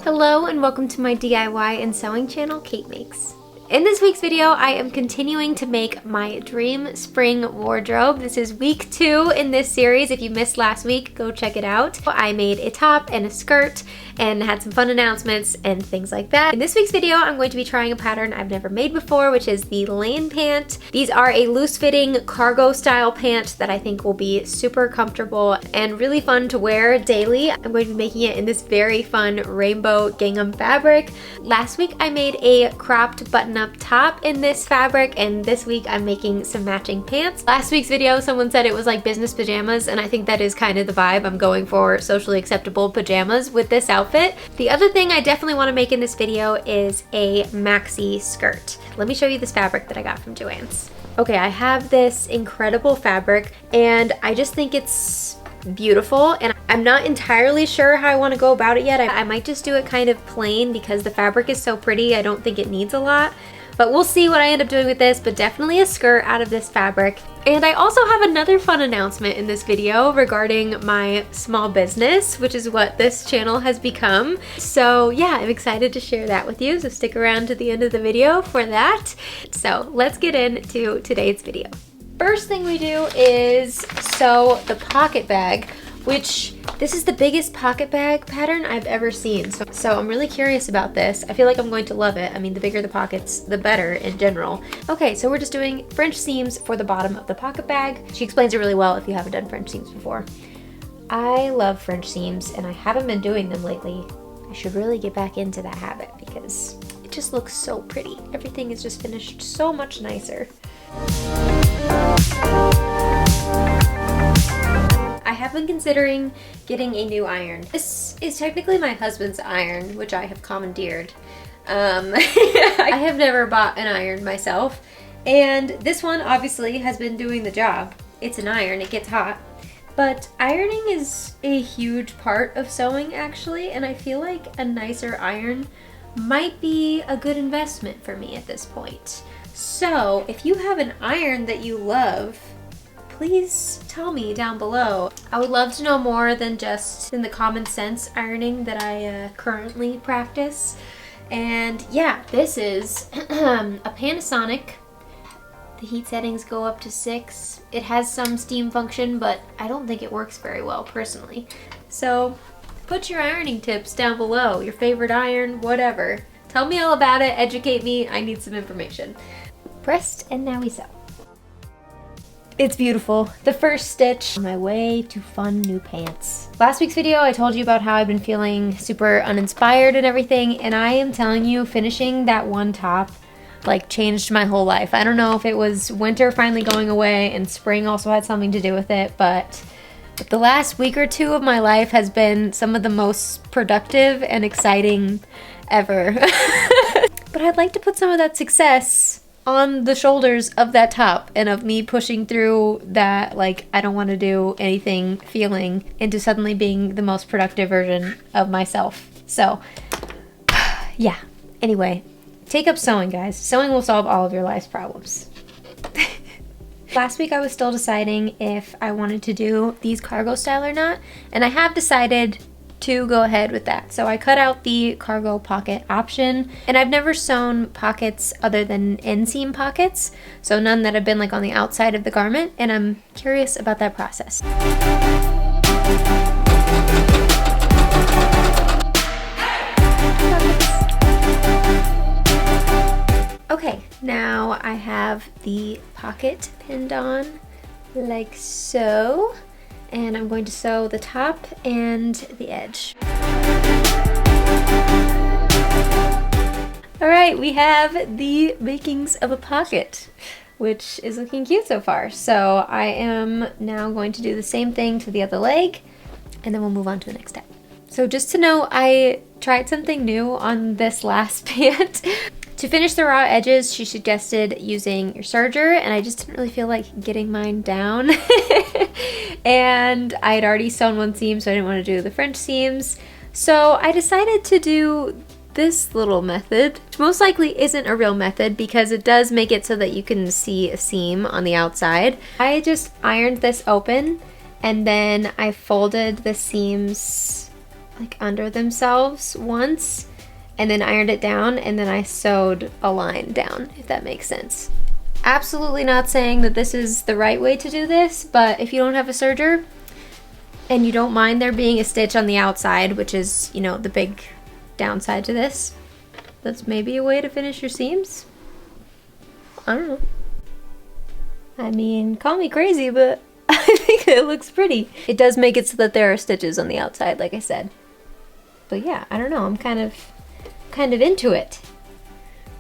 Hello and welcome to my DIY and sewing channel, CaitMakes. In this week's video, I am continuing to make my dream spring wardrobe. This is week 2 in this series. If you missed last week, go check it out. I made a top and a skirt and had some fun announcements and things like that. In this week's video, I'm going to be trying a pattern I've never made before, which is the Lane Pant. These are a loose-fitting cargo style pant that I think will be super comfortable and really fun to wear daily. I'm going to be making it in this very fun rainbow gingham fabric. Last week, I made a cropped button-up top in this fabric, and this week I'm making some matching pants. Last week's video, someone said it was like business pajamas, and I think that is kind of the vibe. I'm going for socially acceptable pajamas with this outfit. The other thing I definitely want to make in this video is a maxi skirt. Let me show you this fabric that I got from Joann's. Okay, I have this incredible fabric, and I just think it's beautiful, and I'm not entirely sure how I want to go about it yet. I might just do it kind of plain because the fabric is so pretty. I don't think it needs a lot, but we'll see what I end up doing with this, but definitely a skirt out of this fabric. And I also have another fun announcement in this video regarding my small business, which is what this channel has become. So yeah, I'm excited to share that with you, so stick around to the end of the video for that. So let's get into today's video. First thing we do is sew the pocket bag, which this is the biggest pocket bag pattern I've ever seen. So I'm really curious about this. I feel like I'm going to love it. I mean, the bigger the pockets, the better in general. Okay, so we're just doing French seams for the bottom of the pocket bag. She explains it really well if you haven't done French seams before. I love French seams, and I haven't been doing them lately. I should really get back into that habit because it just looks so pretty. Everything is just finished so much nicer. I have been considering getting a new iron. This is technically my husband's iron, which I have commandeered. I have never bought an iron myself, and this one obviously has been doing the job. It's an iron, it gets hot. But ironing is a huge part of sewing actually, and I feel like a nicer iron might be a good investment for me at this point. So if you have an iron that you love, please tell me down below. I would love to know more than just in the common sense ironing that I currently practice. And yeah, this is a Panasonic. The heat settings go up to 6. It has some steam function, but I don't think it works very well personally. So put your ironing tips down below, your favorite iron, whatever. Tell me all about it, educate me, I need some information. Pressed, and now we sew. It's beautiful. The first stitch on my way to fun new pants. Last week's video, I told you about how I've been feeling super uninspired and everything, and I am telling you, finishing that one top like changed my whole life. I don't know if it was winter finally going away and spring also had something to do with it, but the last week or two of my life has been some of the most productive and exciting ever. But I'd like to put some of that success on the shoulders of that top and of me pushing through that like I don't want to do anything feeling into suddenly being the most productive version of myself. So yeah, anyway, take up sewing, guys. Sewing will solve all of your life's problems. Last week I was still deciding if I wanted to do these cargo style or not, and I have decided to go ahead with that. So I cut out the cargo pocket option, and I've never sewn pockets other than inseam pockets, so none that have been like on the outside of the garment, and I'm curious about that process. Okay, now I have the pocket pinned on like so. And I'm going to sew the top and the edge. All right, we have the makings of a pocket, which is looking cute so far. So I am now going to do the same thing to the other leg, and then we'll move on to the next step. So just to know, I tried something new on this last pant. To finish the raw edges, she suggested using your serger, and I just didn't really feel like getting mine down. And I had already sewn one seam, so I didn't want to do the French seams. So I decided to do this little method, which most likely isn't a real method because it does make it so that you can see a seam on the outside. I just ironed this open, and then I folded the seams like under themselves once and then ironed it down, and then I sewed a line down, if that makes sense. Absolutely not saying that this is the right way to do this, but if you don't have a serger and you don't mind there being a stitch on the outside, which is, you know, the big downside to this, that's maybe a way to finish your seams. I don't know. I mean, call me crazy, but I think it looks pretty. It does make it so that there are stitches on the outside, like I said. But yeah, I don't know, I'm kind of into it.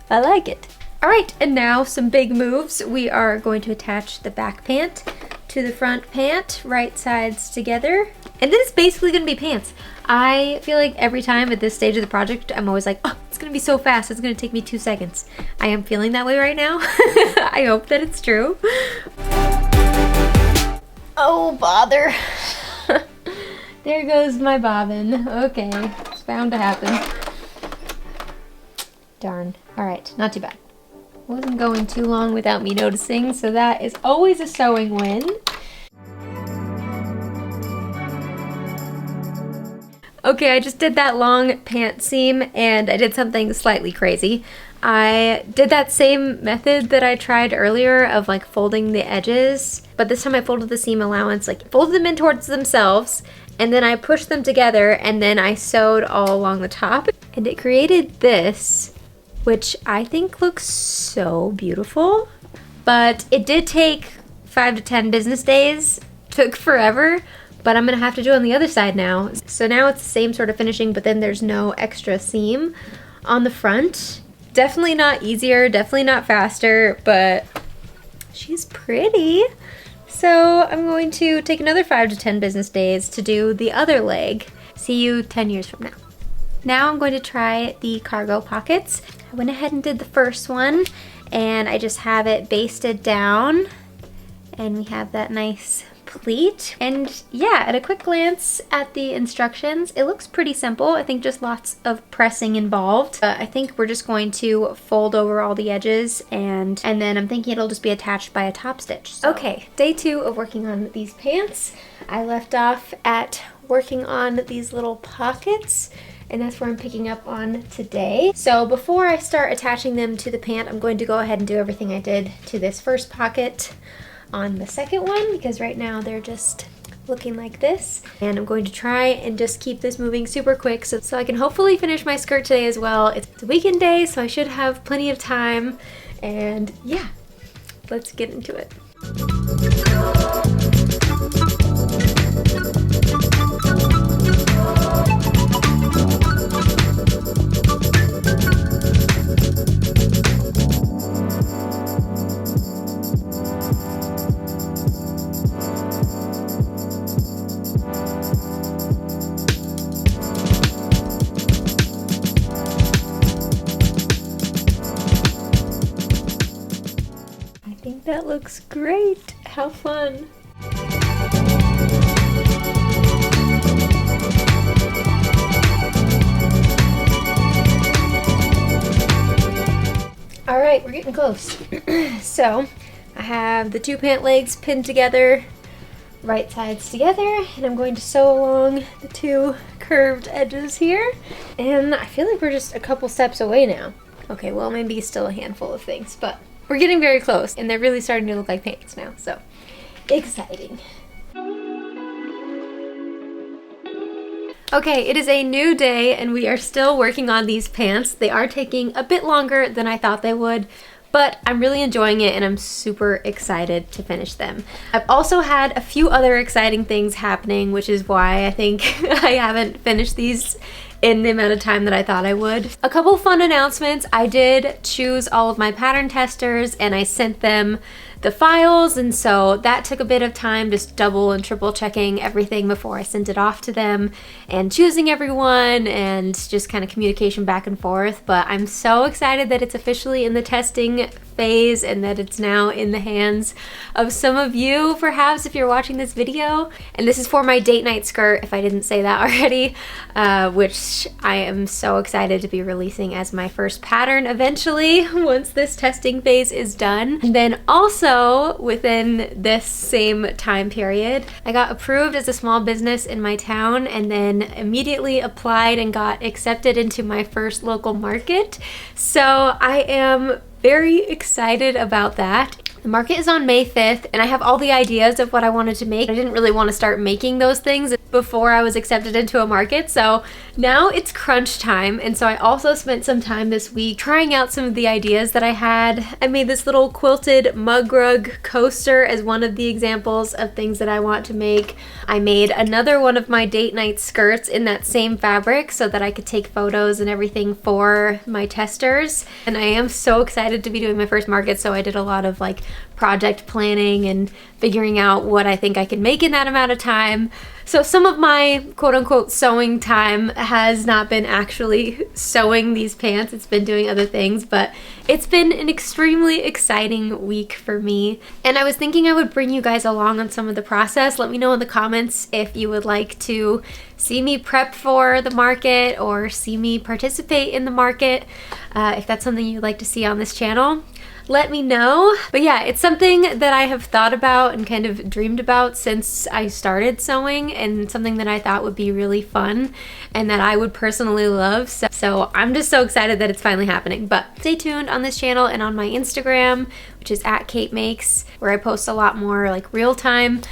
I like it. All right, and now some big moves. We are going to attach the back pant to the front pant, right sides together. And this is basically gonna be pants. I feel like every time at this stage of the project, I'm always like, oh, it's gonna be so fast, it's gonna take me 2 seconds. I am feeling that way right now. I hope that it's true. Oh, bother. There goes my bobbin. Okay, it's bound to happen. Darn. All right, not too bad. Wasn't going too long without me noticing, so that is always a sewing win. Okay, I just did that long pant seam and I did something slightly crazy. I did that same method that I tried earlier of like folding the edges, but this time I folded the seam allowance, like folded them in towards themselves, and then I pushed them together, and then I sewed all along the top, and it created this, which I think looks so beautiful. But it did take 5 to 10 business days, took forever, but I'm gonna have to do it on the other side now. So now it's the same sort of finishing, but then there's no extra seam on the front. Definitely not easier, definitely not faster, but she's pretty. So I'm going to take another 5 to 10 business days to do the other leg. See you 10 years from now. Now I'm going to try the cargo pockets. I went ahead and did the first one, and I just have it basted down, and we have that nice pleat. And yeah, at a quick glance at the instructions, it looks pretty simple. I think just lots of pressing involved. I think we're just going to fold over all the edges, and then I'm thinking it'll just be attached by a top stitch. So. Okay, day 2 of working on these pants. I left off at working on these little pockets, and that's where I'm picking up on today. So before I start attaching them to the pant, I'm going to go ahead and do everything I did to this first pocket on the second one, because right now they're just looking like this. And I'm going to try and just keep this moving super quick so I can hopefully finish my skirt today as well. It's a weekend day, so I should have plenty of time. And yeah, let's get into it. That looks great. How fun. All right, we're getting close. So I have the 2 pant legs pinned together, right sides together, and I'm going to sew along the 2 curved edges here. And I feel like we're just a couple steps away now. Okay, well, maybe still a handful of things, but we're getting very close, and they're really starting to look like pants now, so exciting. Okay, it is a new day, and we are still working on these pants. They are taking a bit longer than I thought they would, but I'm really enjoying it, and I'm super excited to finish them. I've also had a few other exciting things happening, which is why I think I haven't finished these in the amount of time that I thought I would. A couple fun announcements. I did choose all of my pattern testers, and I sent them the files, and so that took a bit of time, just double and triple checking everything before I sent it off to them, and choosing everyone, and just kind of communication back and forth. But I'm so excited that it's officially in the testing phase and that it's now in the hands of some of you, perhaps, if you're watching this video. And this is for my date night skirt, if I didn't say that already, which I am so excited to be releasing as my first pattern eventually once this testing phase is done. And then also Also, within this same time period, I got approved as a small business in my town and then immediately applied and got accepted into my first local market. So I am very excited about that. The market is on May 5th and I have all the ideas of what I wanted to make. I didn't really want to start making those things before I was accepted into a market, so now it's crunch time. And so I also spent some time this week trying out some of the ideas that I had. I made this little quilted mug rug coaster as one of the examples of things that I want to make. I made another one of my date night skirts in that same fabric so that I could take photos and everything for my testers. And I am so excited to be doing my first market, so I did a lot of like project planning and figuring out what I think I can make in that amount of time. So some of my quote-unquote sewing time has not been actually sewing these pants, it's been doing other things, but it's been an extremely exciting week for me. And I was thinking I would bring you guys along on some of the process. Let me know in the comments if you would like to see me prep for the market or see me participate in the market. If that's something you'd like to see on this channel, let me know. But yeah, it's something that I have thought about and kind of dreamed about since I started sewing, and something that I thought would be really fun and that I would personally love. So I'm just so excited that it's finally happening. But stay tuned on this channel and on my Instagram, which is @CaitMakes, where I post a lot more like real-time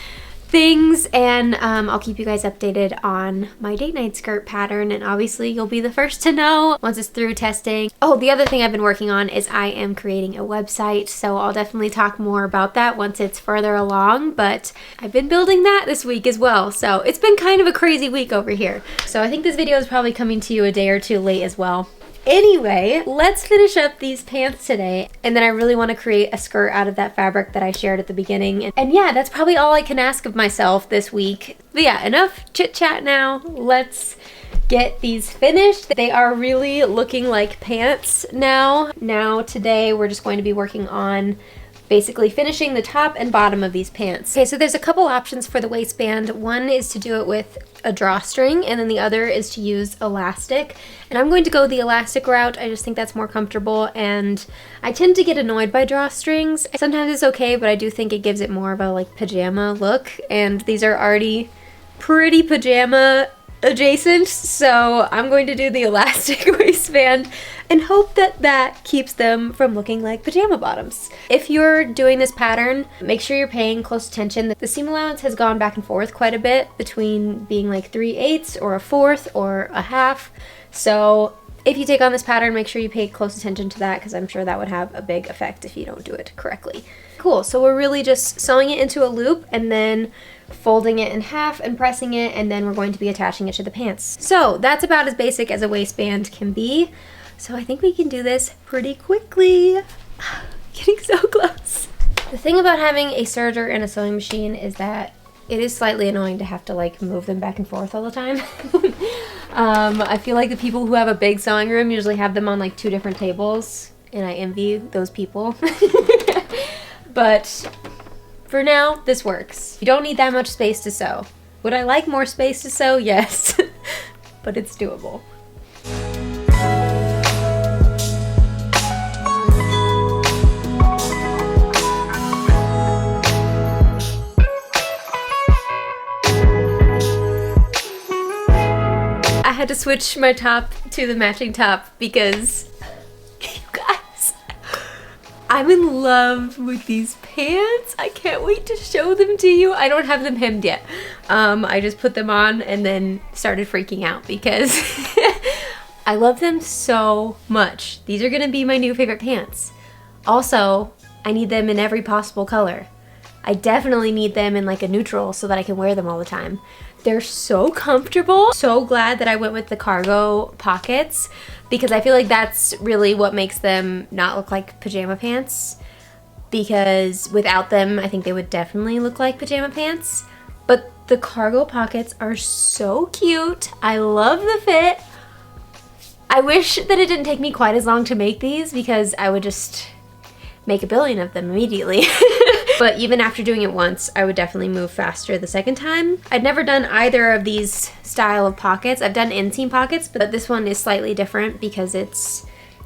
things, and I'll keep you guys updated on my date night skirt pattern, and obviously you'll be the first to know once it's through testing. Oh, the other thing I've been working on is I am creating a website, so I'll definitely talk more about that once it's further along, but I've been building that this week as well, so it's been kind of a crazy week over here. So I think this video is probably coming to you a day or two late as well. Anyway, let's finish up these pants today, and then I really want to create a skirt out of that fabric that I shared at the beginning. And yeah, that's probably all I can ask of myself this week. But yeah, enough chit chat now. Let's get these finished. They are really looking like pants now. Now today we're just going to be working on basically finishing the top and bottom of these pants. Okay, so there's a couple options for the waistband. One is to do it with a drawstring, and then the other is to use elastic. And I'm going to go the elastic route. I just think that's more comfortable, and I tend to get annoyed by drawstrings. Sometimes it's okay, but I do think it gives it more of a like pajama look, and these are already pretty pajama adjacent, so I'm going to do the elastic waistband and hope that that keeps them from looking like pajama bottoms. If you're doing this pattern, make sure you're paying close attention. The seam allowance has gone back and forth quite a bit between being like 3/8 or a 1/4 or a 1/2. So if you take on this pattern, make sure you pay close attention to that, because I'm sure that would have a big effect if you don't do it correctly. Cool, so we're really just sewing it into a loop and then folding it in half and pressing it, and then we're going to be attaching it to the pants. So that's about as basic as a waistband can be. So I think we can do this pretty quickly. Getting so close. The thing about having a serger and a sewing machine is that it is slightly annoying to have to like move them back and forth all the time. I feel like the people who have a big sewing room usually have them on like 2 different tables, and I envy those people. But for now, this works. You don't need that much space to sew. Would I like more space to sew? Yes, but it's doable. I had to switch my top to the matching top because you guys, I'm in love with these pants. I can't wait to show them to you. I don't have them hemmed yet. I just put them on and then started freaking out because I love them so much. These are gonna be my new favorite pants. Also, I need them in every possible color. I definitely need them in like a neutral so that I can wear them all the time. They're so comfortable. So glad that I went with the cargo pockets, because I feel like that's really what makes them not look like pajama pants, because without them I think they would definitely look like pajama pants. But the cargo pockets are so cute. I love the fit. I wish that it didn't take me quite as long to make these, because I would just make a billion of them immediately. But even after doing it once, I would definitely move faster the second time. I'd never done either of these style of pockets. I've done inseam pockets, but this one is slightly different because it's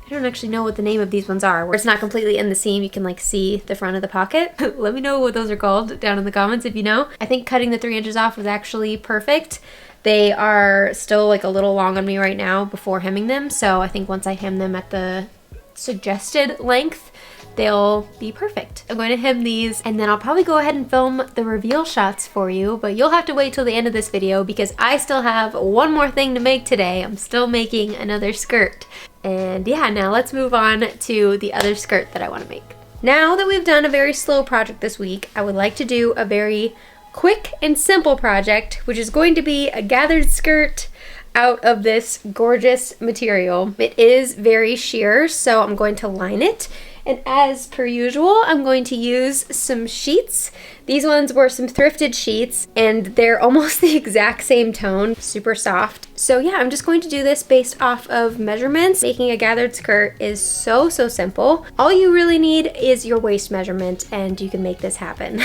I don't actually know what the name of these ones are, where it's not completely in the seam, you can like see the front of the pocket. Let me know what those are called down in the comments if you know. I think cutting the 3 inches off was actually perfect. They are still like a little long on me right now before hemming them, so I think once I hem them at the suggested length, they'll be perfect. I'm going to hem these and then I'll probably go ahead and film the reveal shots for you, but you'll have to wait till the end of this video because I still have one more thing to make today. I'm still making another skirt. And yeah, now let's move on to the other skirt that I want to make. Now that we've done a very slow project this week, I would like to do a very quick and simple project, which is going to be a gathered skirt out of this gorgeous material. It is very sheer, so I'm going to line it. And as per usual, I'm going to use some sheets. These ones were some thrifted sheets and they're almost the exact same tone, super soft. So yeah, I'm just going to do this based off of measurements. Making a gathered skirt is so simple. All you really need is your waist measurement and you can make this happen.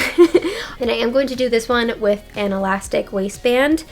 And I am going to do this one with an elastic waistband,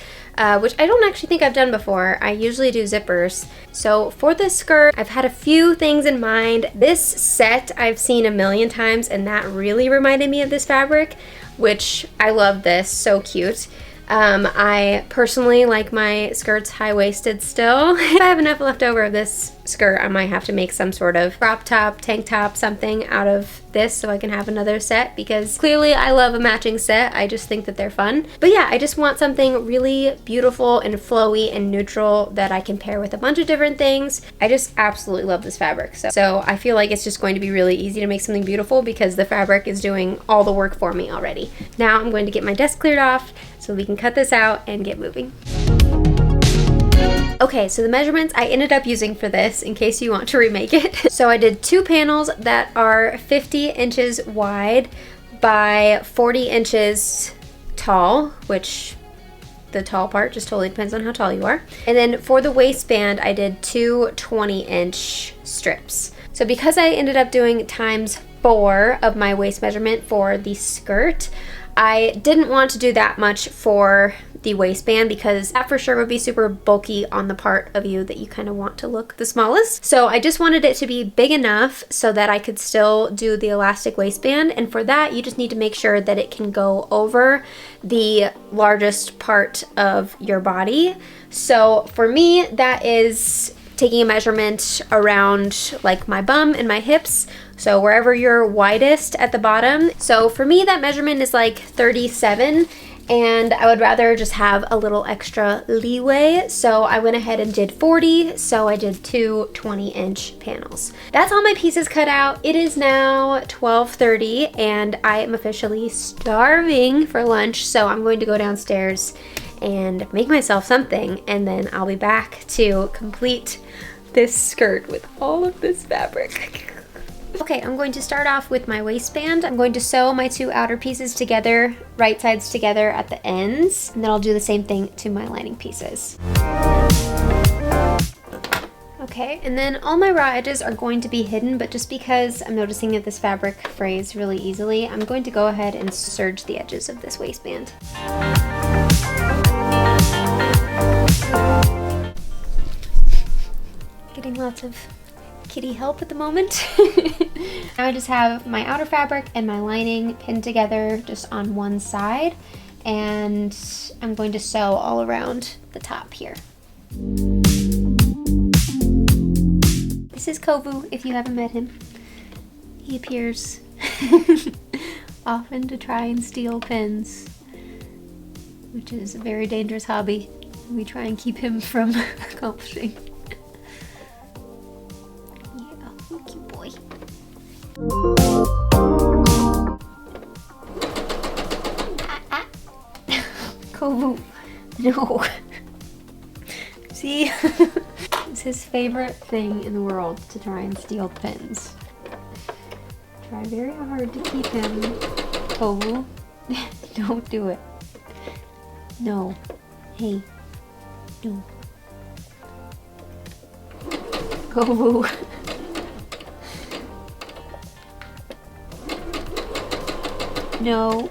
which I don't actually think I've done before. I usually do zippers. So for this skirt, I've had a few things in mind. This set I've seen a million times and that really reminded me of this fabric, which I love this, so cute. I personally like my skirts high-waisted still. If I have enough left over of this skirt, I might have to make some sort of crop top, tank top, something out of this so I can have another set, because clearly I love a matching set. I just think that they're fun. But yeah, I just want something really beautiful and flowy and neutral that I can pair with a bunch of different things. I just absolutely love this fabric. So I feel like it's just going to be really easy to make something beautiful because the fabric is doing all the work for me already. Now I'm going to get my desk cleared off so we can cut this out and get moving. Okay, so the measurements I ended up using for this, in case you want to remake it. So I did 2 panels that are 50 inches wide by 40 inches tall, which the tall part just totally depends on how tall you are. And then for the waistband, I did 2 20-inch strips. So because I ended up doing ×4 of my waist measurement for the skirt, I didn't want to do that much for the waistband because that for sure would be super bulky on the part of you that you kind of want to look the smallest. So I just wanted it to be big enough so that I could still do the elastic waistband, and for that you just need to make sure that it can go over the largest part of your body. So for me, that is taking a measurement around like my bum and my hips, so wherever you're widest at the bottom. So for me, that measurement is like 37, and I would rather just have a little extra leeway, so I went ahead and did 40, so I did 2 20-inch panels. That's all my pieces cut out. It is now 12:30 and I am officially starving for lunch, so I'm going to go downstairs and make myself something, and then I'll be back to complete this skirt with all of this fabric. Okay, I'm going to start off with my waistband. I'm going to sew my 2 outer pieces together, right sides together at the ends, and then I'll do the same thing to my lining pieces. Okay, and then all my raw edges are going to be hidden, but just because I'm noticing that this fabric frays really easily, I'm going to go ahead and serge the edges of this waistband. Getting lots of kitty help at the moment. Now I just have my outer fabric and my lining pinned together just on one side, and I'm going to sew all around the top here. This is Kovu, if you haven't met him. He appears often to try and steal pins, which is a very dangerous hobby. We try and keep him from accomplishing. Kovu, no. See, it's his favorite thing in the world to try and steal pins. Try very hard to keep him. Kovu, don't do it. No. Hey, no. Kovu. No.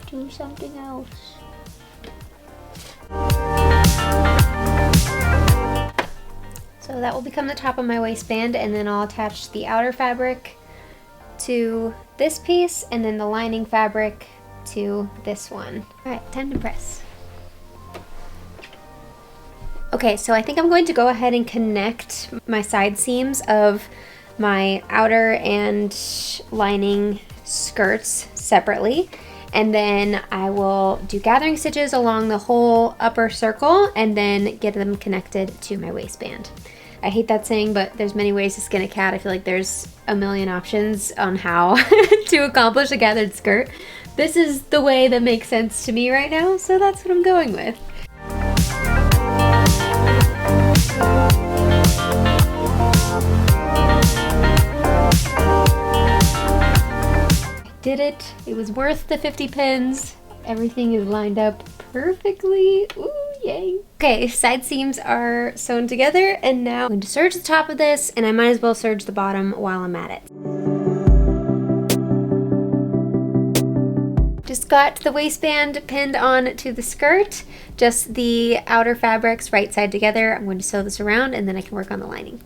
Do something else. So So that will become the top of my waistband, and then I'll attach the outer fabric to this piece and then the lining fabric to this one. All right, time to press. Okay, so I think I'm going to go ahead and connect my side seams of my outer and lining skirts separately. And then I will do gathering stitches along the whole upper circle and then get them connected to my waistband. I hate that saying, but there's many ways to skin a cat. I feel like there's a million options on how to accomplish a gathered skirt. This is the way that makes sense to me right now, so that's what I'm going with. Did it. It was worth the 50 pins. Everything is lined up perfectly. Ooh, yay. Okay, side seams are sewn together, and now I'm going to serge the top of this, and I might as well serge the bottom while I'm at it. Just got the waistband pinned on to the skirt, just the outer fabrics right side together. I'm going to sew this around, and then I can work on the lining.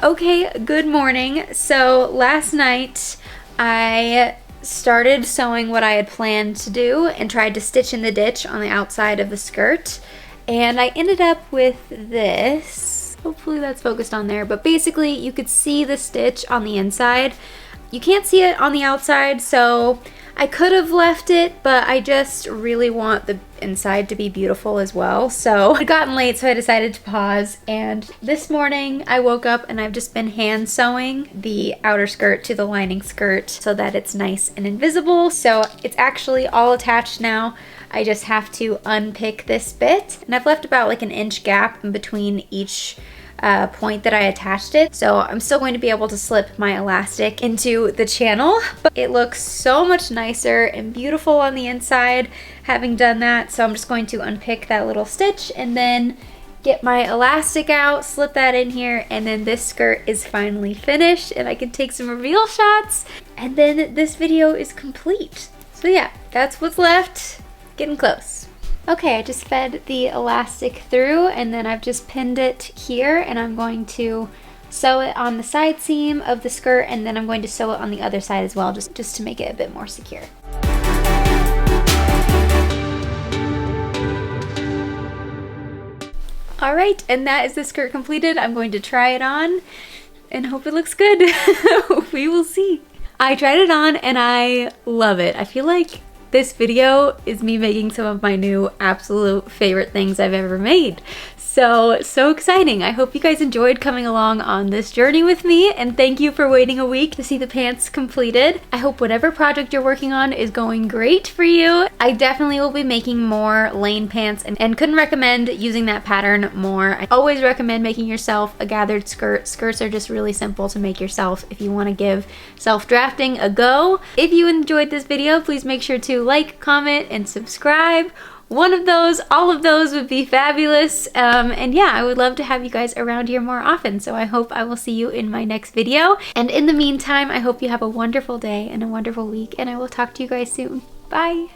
Okay, good morning. So last night I started sewing what I had planned to do and tried to stitch in the ditch on the outside of the skirt, and I ended up with this. Hopefully that's focused on there, but basically you could see the stitch on the inside. You can't see it on the outside, so I could have left it, but I just really want the inside to be beautiful as well. So it had gotten late, so I decided to pause, and this morning I woke up and I've just been hand sewing the outer skirt to the lining skirt so that it's nice and invisible. So it's actually all attached now. I just have to unpick this bit, and I've left about like an inch gap in between each point that I attached it, so I'm still going to be able to slip my elastic into the channel, but it looks so much nicer and beautiful on the inside having done that. So I'm just going to unpick that little stitch and then get my elastic out, slip that in here, and then this skirt is finally finished and I can take some reveal shots, and then this video is complete. So yeah, that's what's left. Getting close. Okay, I just fed the elastic through, and then I've just pinned it here, and I'm going to sew it on the side seam of the skirt, and then I'm going to sew it on the other side as well, just to make it a bit more secure. All right, and that is the skirt completed. I'm going to try it on and hope it looks good. We will see. I tried it on and I love it. I feel like this video is me making some of my new absolute favorite things I've ever made. So exciting. I hope you guys enjoyed coming along on this journey with me, and thank you for waiting a week to see the pants completed. I hope whatever project you're working on is going great for you. I definitely will be making more Lane pants and couldn't recommend using that pattern more. I always recommend making yourself a gathered skirt. Skirts are just really simple to make yourself if you want to give self-drafting a go. If you enjoyed this video, please make sure to like, comment, and subscribe. One of those, all of those would be fabulous. And yeah, I would love to have you guys around here more often. So I hope I will see you in my next video. And in the meantime, I hope you have a wonderful day and a wonderful week, and I will talk to you guys soon. Bye.